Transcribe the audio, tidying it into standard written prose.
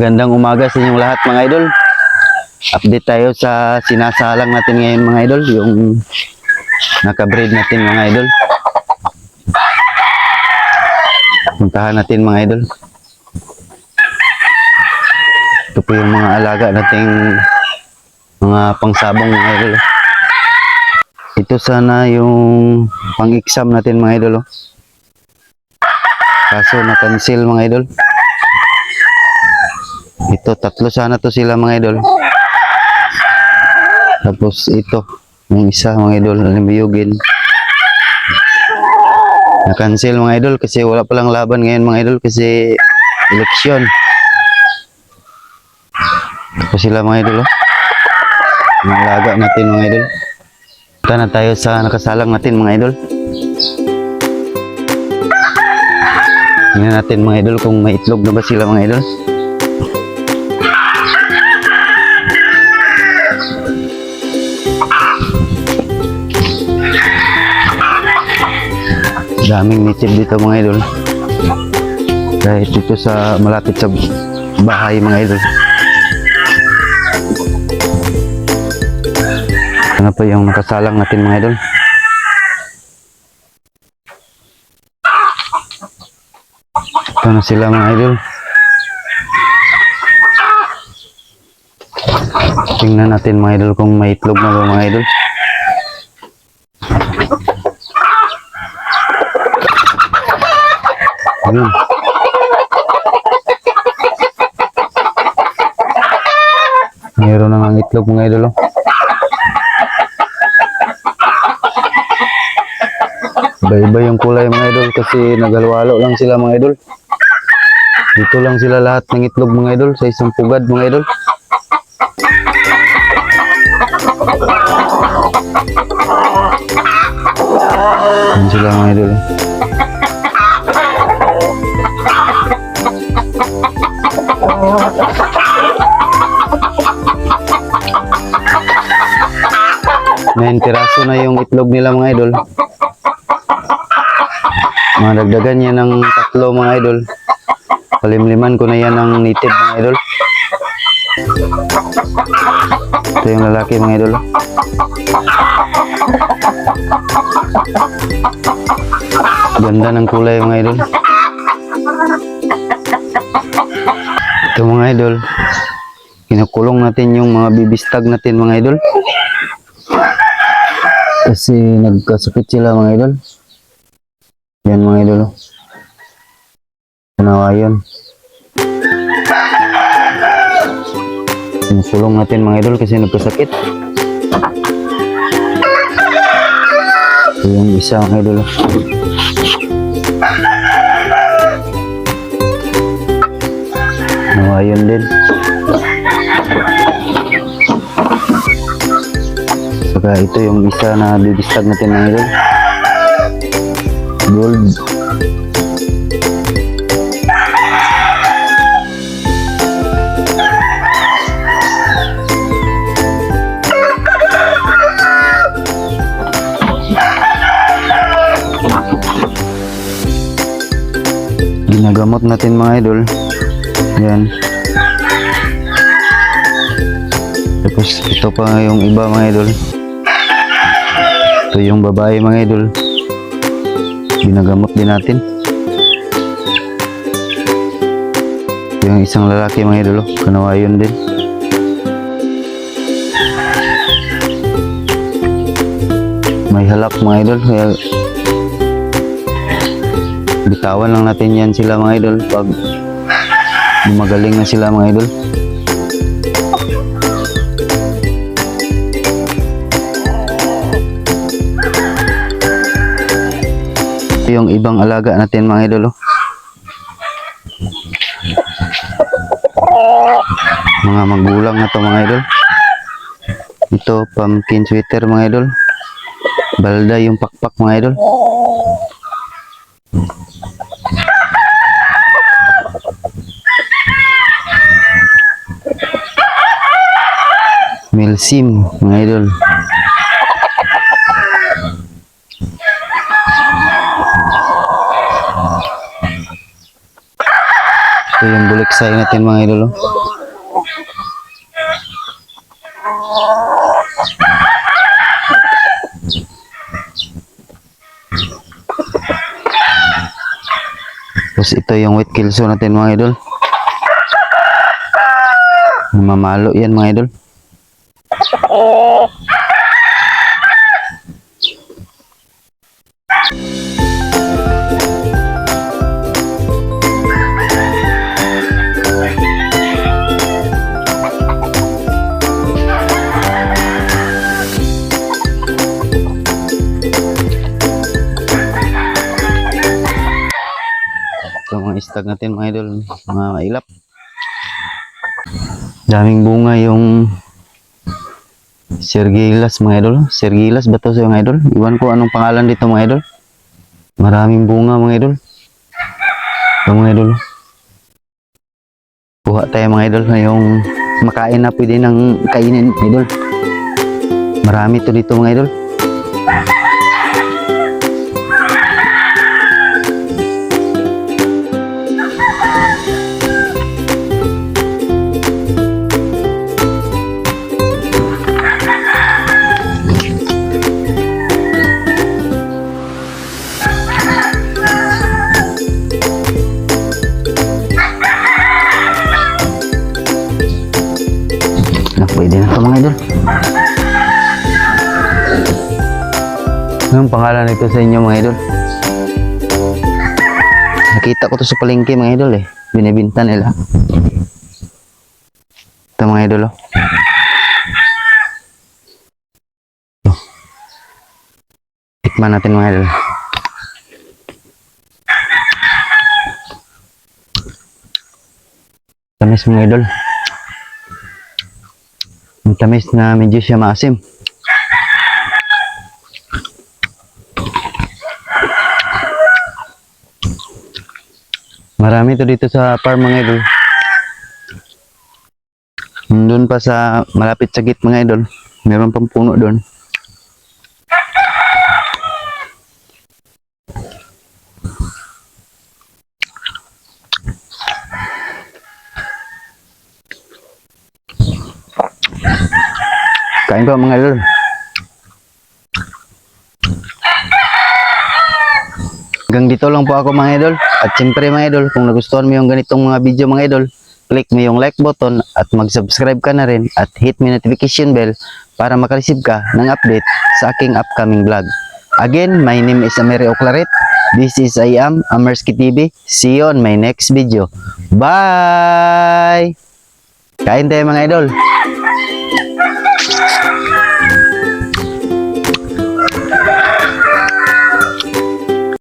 Gandang umaga sa inyong lahat mga idol. Update tayo sa sinasalang natin ngayon mga idol, yung nakabreed natin mga idol. Puntahan natin mga idol. Ito po yung mga alaga nating mga pangsabong mga idol. Ito sana yung pang-exam natin mga idol. Kaso na-cancel mga idol. Ito, tatlo sana to sila mga idol. Tapos ito, yung isa mga idol, alimiyugin. Na-cancel mga idol kasi wala palang laban ngayon mga idol kasi eleksyon. Ito sila mga idol. Mga alaga natin mga idol. Punta na tayo sa nakasalang natin mga idol. Tingnan natin mga idol kung may itlog na ba sila mga idol. Daming native dito mga idol. Kahit dito sa malapit sa bahay mga idol. Ano pa yung nakasalang natin mga idol? Ito na sila mga idol. Tingnan natin mga idol kung may itlog na ba mga idol. Ayun. Mayroon na ng itlog mga idol. Iba-iba yung kulay mga idol kasi nagalwalo lang sila mga idol. Dito lang sila lahat ng itlog mga idol sa isang pugad mga idol. Yan sila mga idol. May piraso na yung itlog nila mga idol. Madagdagan yan ng tatlo mga idol. Palimliman ko na yan ng native mga idol. Ito yung lalaki mga idol. Ganda ng kulay mga idol. Ito mga idol. Kinukulong natin yung mga bibistag natin mga idol. Kasi nagkasakit sila mga idol. Yan mga idol. Kanawayon. Kinukulong natin mga idol kasi nagkasakit. Ito yung isa mga idol. Kanawayon din. Saka ito yung isa na bibistag natin mga idol. Gold. Ginagamot natin mga idol. Yan. Tapos ito pa yung iba mga idol. Ito yung babae mga idol. Ginagamot din natin. Ito yung isang lalaki mga idol. Kanawayon din. May halak mga idol. Kaya bitawan lang natin yan sila mga idol pag magaling na sila mga idol. Yung ibang alaga natin mga idol. Mga magulang na to mga idol. Ito pumpkin sweater mga idol. Balda yung pakpak mga idol. Milsim mga idol. Ito yung buliksay natin mga idol. Oh. Tapos ito yung wheat kelso natin mga idol. Mamalo yan mga idol. Ito mga istag natin mga idol, mga mailap. Daming bunga yung Sergilas mga idol. Sergilas ba ito sa mga idol? Iwan ko anong pangalan dito mga idol. Maraming bunga mga idol. Ito mga idol. Kuha tayo mga idol na yung makain na pwede nang kainin mga idol. Marami to dito mga idol. Pwede na ito mga idol. Anong pangalan nito sa inyo mga idol? Nakita ko to sa palengke mga idol eh. Binibinta nila. Ito mga idol oh. Tikman natin mga idol. Tamis mga idol. Ang tamis na medyo siya maasim. Marami to dito sa farm mga idol. Doon pa sa malapit sa gate mga idol. Meron pang puno doon. Kain po mga idol. Hanggang dito lang po ako mga idol. At siyempre mga idol, kung nagustuhan mo yung ganitong mga video mga idol, click mo yung like button at mag-subscribe ka na rin at hit mo yung notification bell para makareceive ka ng update sa aking upcoming vlog. Again, my name is Amery Oclaret. This is I am Amersky TV. See you on my next video. Bye! Kain tayo mga idol.